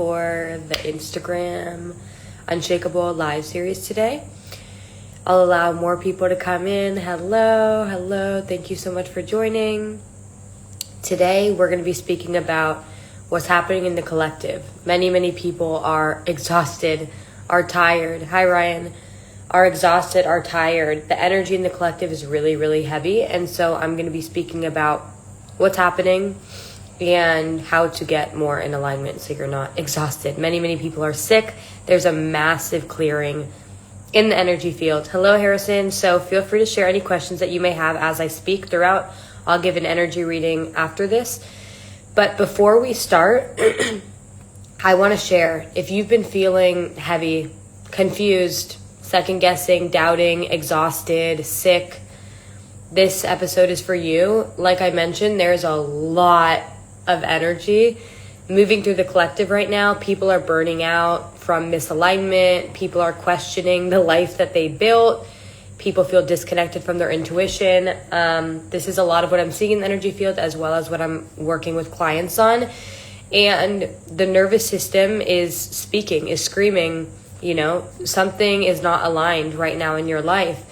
for the Instagram Unshakable live series today. I'll allow more people to come in. Hello. Thank you so much for joining. Today, we're going to be speaking about what's happening in the collective. Many people are exhausted, are tired. Hi, Ryan. Are exhausted, are tired. The energy in the collective is really heavy. And so I'm going to be speaking about what's happening and how to get more in alignment so you're not exhausted. Many people are sick. There's a massive clearing in the energy field. Hello, Harrison. So feel free to share any questions that you may have as I speak throughout. I'll give an energy reading after this. But before we start, I want to share, if you've been feeling heavy, confused, second guessing, doubting, exhausted, sick, this episode is for you. Like I mentioned, there's a lot of energy moving through the collective right now. People are burning out from misalignment. People are questioning the life that they built. People feel disconnected from their intuition. This is a lot of what I'm seeing in the energy field as well as what I'm working with clients on. And the nervous system is speaking, is screaming, something is not aligned right now in your life.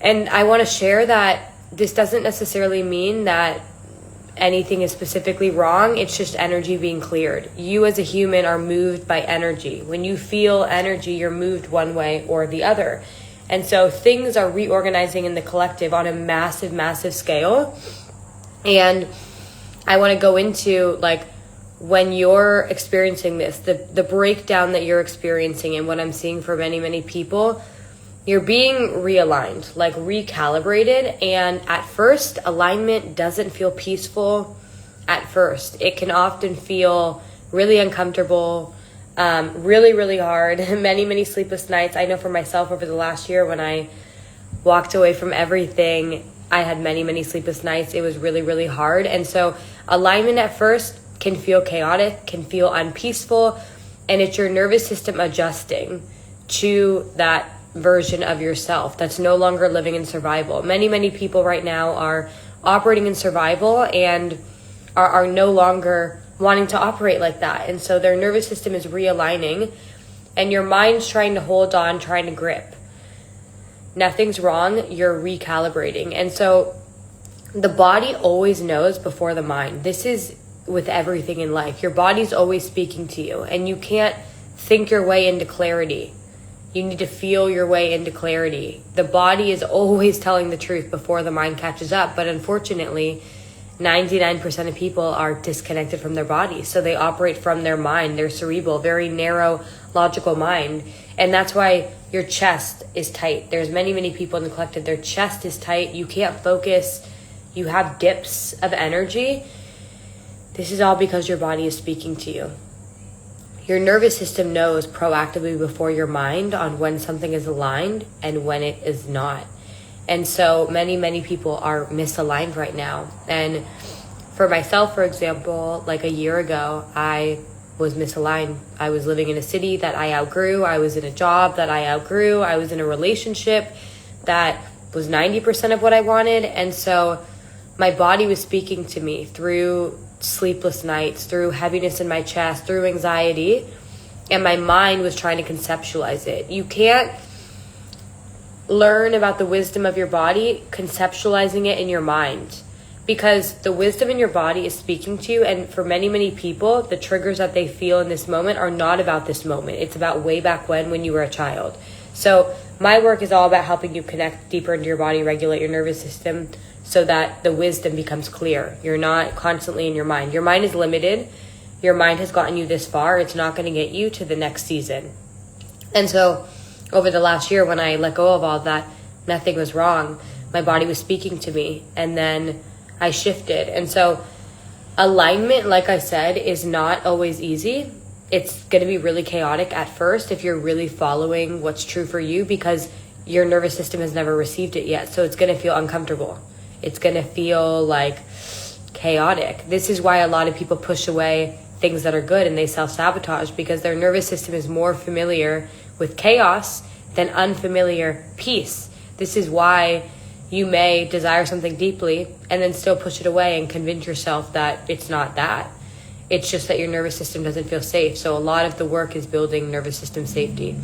And I want to share that this doesn't necessarily mean that anything is specifically wrong. It's just energy being cleared. You as a human are moved by energy. When you feel energy, you're moved one way or the other. And so things are reorganizing in the collective on a massive scale. And I want to go into when you're experiencing this, the breakdown that you're experiencing and what I'm seeing for many people, you're being realigned, recalibrated. And at first, alignment doesn't feel peaceful at first. It can often feel really uncomfortable, really hard. Many sleepless nights. I know for myself over the last year when I walked away from everything, I had many sleepless nights. It was really hard. And so alignment at first can feel chaotic, can feel unpeaceful, and it's your nervous system adjusting to that version of yourself that's no longer living in survival. Many people right now are operating in survival and are no longer wanting to operate like that. And so their nervous system is realigning and your mind's trying to hold on, trying to grip. Nothing's wrong. You're recalibrating. And so the body always knows before the mind. This is with everything in life. Your body's always speaking to you and you can't think your way into clarity. You need to feel your way into clarity. The body is always telling the truth before the mind catches up. But unfortunately, 99% of people are disconnected from their body. So they operate from their mind, their cerebral, very narrow, logical mind. And that's why your chest is tight. There's many people in the collective. Their chest is tight. You can't focus. You have dips of energy. This is all because your body is speaking to you. Your nervous system knows proactively before your mind on when something is aligned and when it is not. And so many people are misaligned right now. And for myself, for example, a year ago, I was misaligned. I was living in a city that I outgrew. I was in a job that I outgrew. I was in a relationship that was 90% of what I wanted. And so my body was speaking to me through sleepless nights, through heaviness in my chest, through anxiety, and my mind was trying to conceptualize it. You can't learn about the wisdom of your body conceptualizing it in your mind, because the wisdom in your body is speaking to you. And for many people, the triggers that they feel in this moment are not about this moment. It's about way back when you were a child. So my work is all about helping you connect deeper into your body, regulate your nervous system, so that the wisdom becomes clear. You're not constantly in your mind. Your mind is limited. Your mind has gotten you this far. It's not going to get you to the next season. And so over the last year, when I let go of all that, nothing was wrong. My body was speaking to me, and then I shifted. And so alignment, like I said, is not always easy. It's going to be really chaotic at first if you're really following what's true for you, because your nervous system has never received it yet. So it's going to feel uncomfortable. It's going to feel chaotic. This is why a lot of people push away things that are good and they self-sabotage, because their nervous system is more familiar with chaos than unfamiliar peace. This is why you may desire something deeply and then still push it away and convince yourself that it's not that. It's just that your nervous system doesn't feel safe. So a lot of the work is building nervous system safety.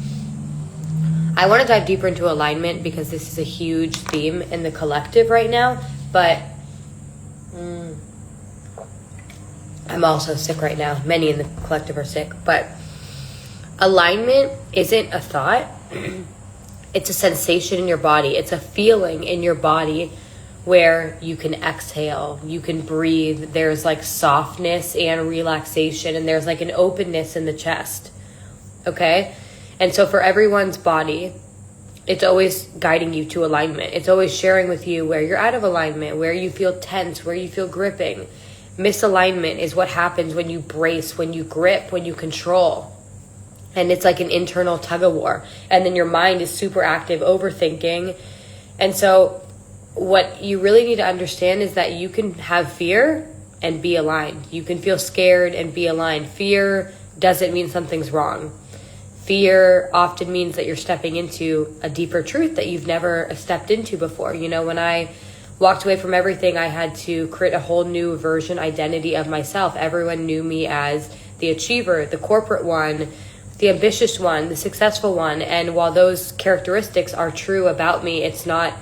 I want to dive deeper into alignment because this is a huge theme in the collective right now. But I'm also sick right now. Many in the collective are sick. But alignment isn't a thought. It's a sensation in your body. It's a feeling in your body where you can exhale, you can breathe. There's like softness and relaxation, and there's like an openness in the chest. Okay? And so for everyone's body, it's always guiding you to alignment. It's always sharing with you where you're out of alignment, where you feel tense, where you feel gripping. Misalignment is what happens when you brace, when you grip, when you control. And it's like an internal tug of war. And then your mind is super active, overthinking. And so what you really need to understand is that you can have fear and be aligned. You can feel scared and be aligned. Fear doesn't mean something's wrong. Fear often means that you're stepping into a deeper truth that you've never stepped into before. You know, when I walked away from everything, I had to create a whole new version, identity of myself. Everyone knew me as the achiever, the corporate one, the ambitious one, the successful one. And while those characteristics are true about me, it's not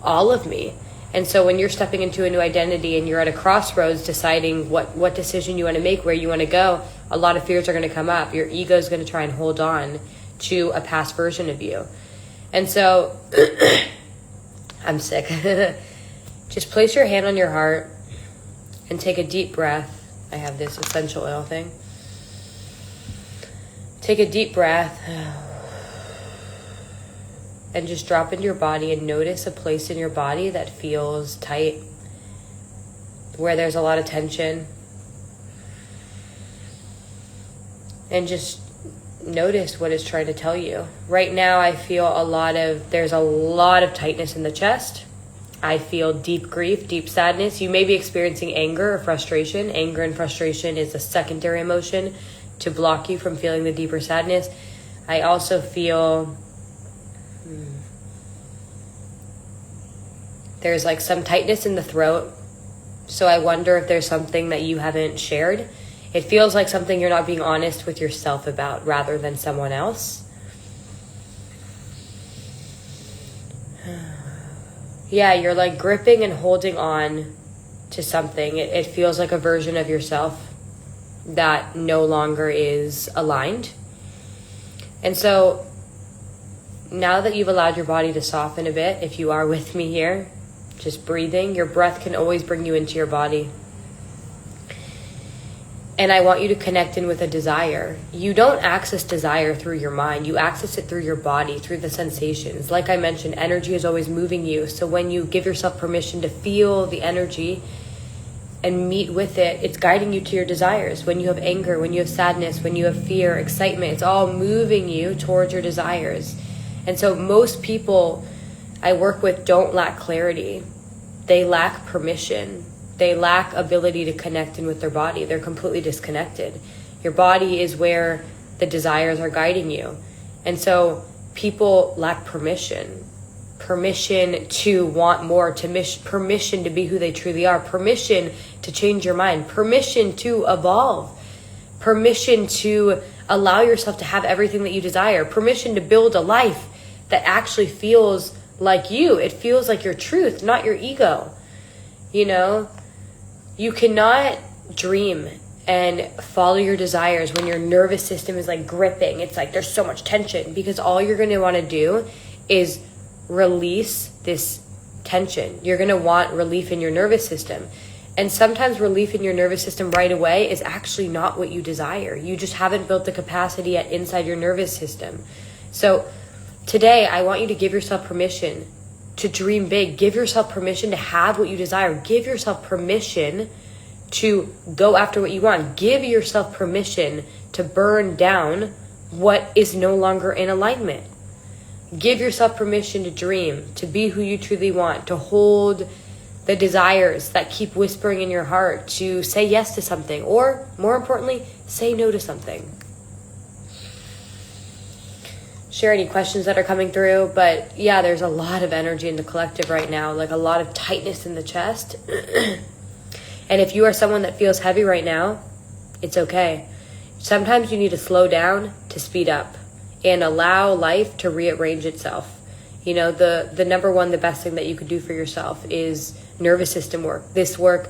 all of me. And so when you're stepping into a new identity and you're at a crossroads deciding what decision you want to make, where you want to go, a lot of fears are going to come up. Your ego is going to try and hold on to a past version of you. And so I'm sick. Just place your hand on your heart and take a deep breath. I have this essential oil thing. Take a deep breath and just drop into your body and notice a place in your body that feels tight, where there's a lot of tension. And just notice what it's trying to tell you. Right now I feel there's a lot of tightness in the chest. I feel deep grief, deep sadness. You may be experiencing anger or frustration. Anger and frustration is a secondary emotion to block you from feeling the deeper sadness. I also feel there's like some tightness in the throat. So I wonder if there's something that you haven't shared. It feels like something you're not being honest with yourself about rather than someone else. Yeah, you're like gripping and holding on to something. It feels like a version of yourself that no longer is aligned. And so now that you've allowed your body to soften a bit, if you are with me here, just breathing, your breath can always bring you into your body. And I want you to connect in with a desire. You don't access desire through your mind. You access it through your body, through the sensations. Like I mentioned, energy is always moving you. So when you give yourself permission to feel the energy and meet with it, it's guiding you to your desires. When you have anger, when you have sadness, when you have fear, excitement, it's all moving you towards your desires. And so most people I work with don't lack clarity. They lack permission. They lack ability to connect in with their body. They're completely disconnected. Your body is where the desires are guiding you. And so people lack permission. Permission to want more, permission to be who they truly are, permission to change your mind, permission to evolve, permission to allow yourself to have everything that you desire, permission to build a life that actually feels like you. It feels like your truth, not your ego. You know, you cannot dream and follow your desires when your nervous system is like gripping. It's like there's so much tension, because all you're going to want to do is release this tension. You're going to want relief in your nervous system. And sometimes relief in your nervous system right away is actually not what you desire. You just haven't built the capacity yet inside your nervous system. So today, I want you to give yourself permission to dream big. Give yourself permission to have what you desire. Give yourself permission to go after what you want. Give yourself permission to burn down what is no longer in alignment. Give yourself permission to dream, to be who you truly want, to hold the desires that keep whispering in your heart, to say yes to something, or more importantly, say no to something. Share any questions that are coming through, but yeah, there's a lot of energy in the collective right now, like a lot of tightness in the chest. And if you are someone that feels heavy right now, It's okay. Sometimes you need to slow down to speed up and allow life to rearrange itself. You know, the number one, the best thing that you could do for yourself is nervous system work. This work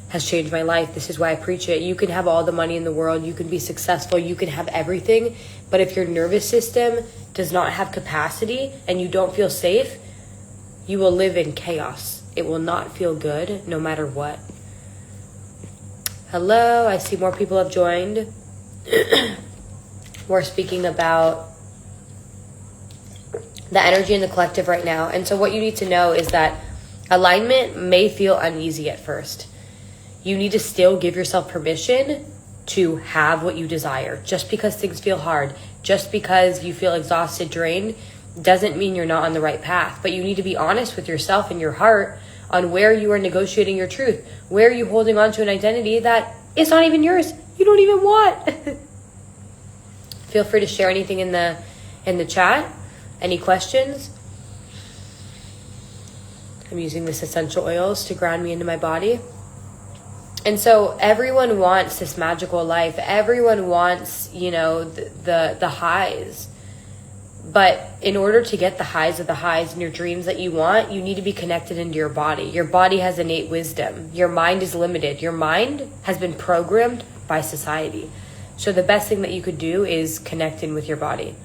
has changed my life. This is why I preach it. You can have all the money in the world. You can be successful. You can have everything. But if your nervous system does not have capacity and you don't feel safe, you will live in chaos. It will not feel good no matter what. Hello, I see more people have joined. We're speaking about the energy in the collective right now. And so what you need to know is that alignment may feel uneasy at first. You need to still give yourself permission to have what you desire. Just because things feel hard, just because you feel exhausted, drained, doesn't mean you're not on the right path. But you need to be honest with yourself and your heart on where you are negotiating your truth. Where are you holding on to an identity that it's not even yours? You don't even want. Feel free to share anything in the chat. Any questions? I'm using this essential oils to ground me into my body. And so everyone wants this magical life. Everyone wants, you know, the highs. But in order to get the highs of the highs and your dreams that you want, you need to be connected into your body. Your body has innate wisdom. Your mind is limited. Your mind has been programmed by society. So the best thing that you could do is connect in with your body.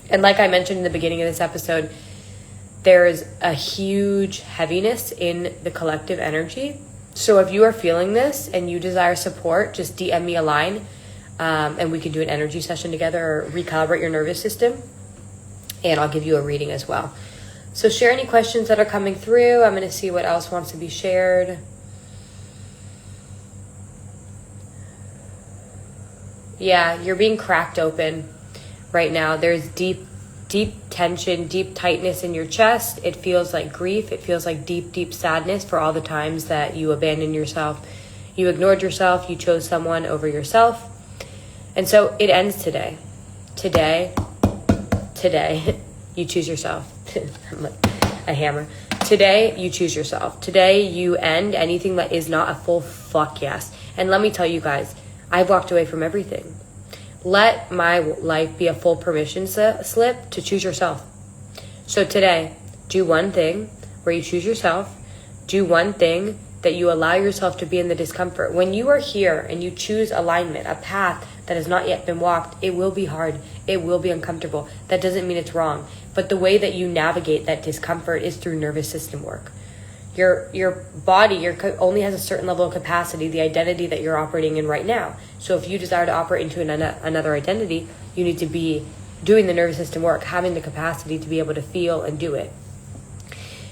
And like I mentioned in the beginning of this episode, there is a huge heaviness in the collective energy. So if you are feeling this and you desire support, just DM me a line and we can do an energy session together or recalibrate your nervous system. And I'll give you a reading as well. So share any questions that are coming through. I'm going to see what else wants to be shared. Yeah, you're being cracked open right now. There's deep tension, deep tightness in your chest. It feels like grief. It feels like deep sadness for all the times that you abandoned yourself. You ignored yourself. You chose someone over yourself. And so it ends today. Today, you choose yourself. I'm like a hammer. Today, you choose yourself. Today, you end anything that is not a full fuck yes. And let me tell you guys, I've walked away from everything. Let my life be a full permission slip to choose yourself. So today, do one thing where you choose yourself. Do one thing that you allow yourself to be in the discomfort. When you are here and you choose alignment, a path that has not yet been walked, it will be hard. It will be uncomfortable. That doesn't mean it's wrong. But the way that you navigate that discomfort is through nervous system work. Your body only has a certain level of capacity, the identity that you're operating in right now. So if you desire to operate into another identity, you need to be doing the nervous system work, having the capacity to be able to feel and do it.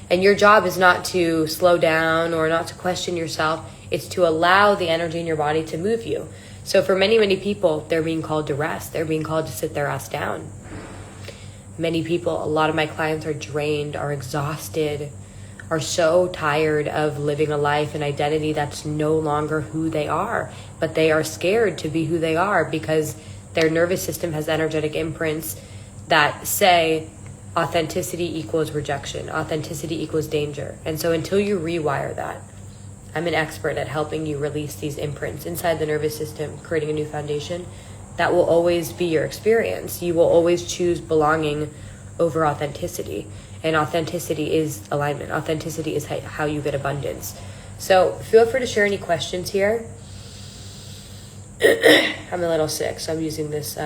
And your job is not to slow down or not to question yourself. It's to allow the energy in your body to move you. So for many people, they're being called to rest. They're being called to sit their ass down. Many people, a lot of my clients are drained, are exhausted, are so tired of living a life and identity that's no longer who they are. But they are scared to be who they are because their nervous system has energetic imprints that say authenticity equals rejection. Authenticity equals danger. And so until you rewire that, I'm an expert at helping you release these imprints inside the nervous system, creating a new foundation. That will always be your experience. You will always choose belonging over authenticity. And authenticity is alignment. Authenticity is how you get abundance. So feel free to share any questions here. I'm a little sick, so I'm using this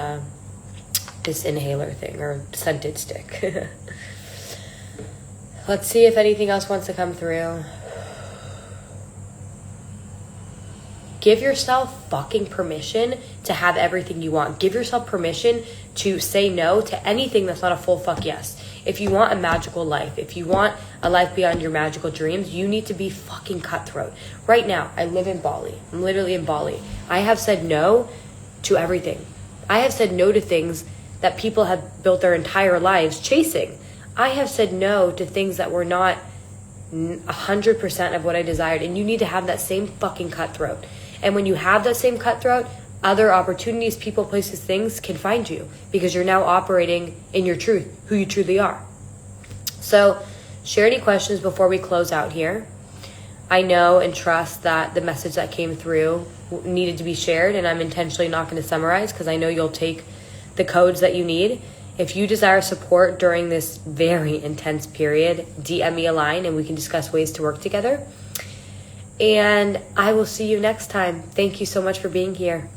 this inhaler thing or scented stick. Let's see if anything else wants to come through. Give yourself fucking permission to have everything you want. Give yourself permission to say no to anything that's not a full fuck yes. If you want a magical life, if you want a life beyond your magical dreams, you need to be fucking cutthroat. Right now, I live in Bali. I'm literally in Bali. I have said no to everything. I have said no to things that people have built their entire lives chasing. I have said no to things that were not 100% of what I desired. And you need to have that same fucking cutthroat. And when you have that same cutthroat, other opportunities, people, places, things can find you because you're now operating in your truth, who you truly are. So share any questions before we close out here. I know and trust that the message that came through needed to be shared, and I'm intentionally not going to summarize because I know you'll take the codes that you need. If you desire support during this very intense period, DM me a line and we can discuss ways to work together. And I will see you next time. Thank you so much for being here.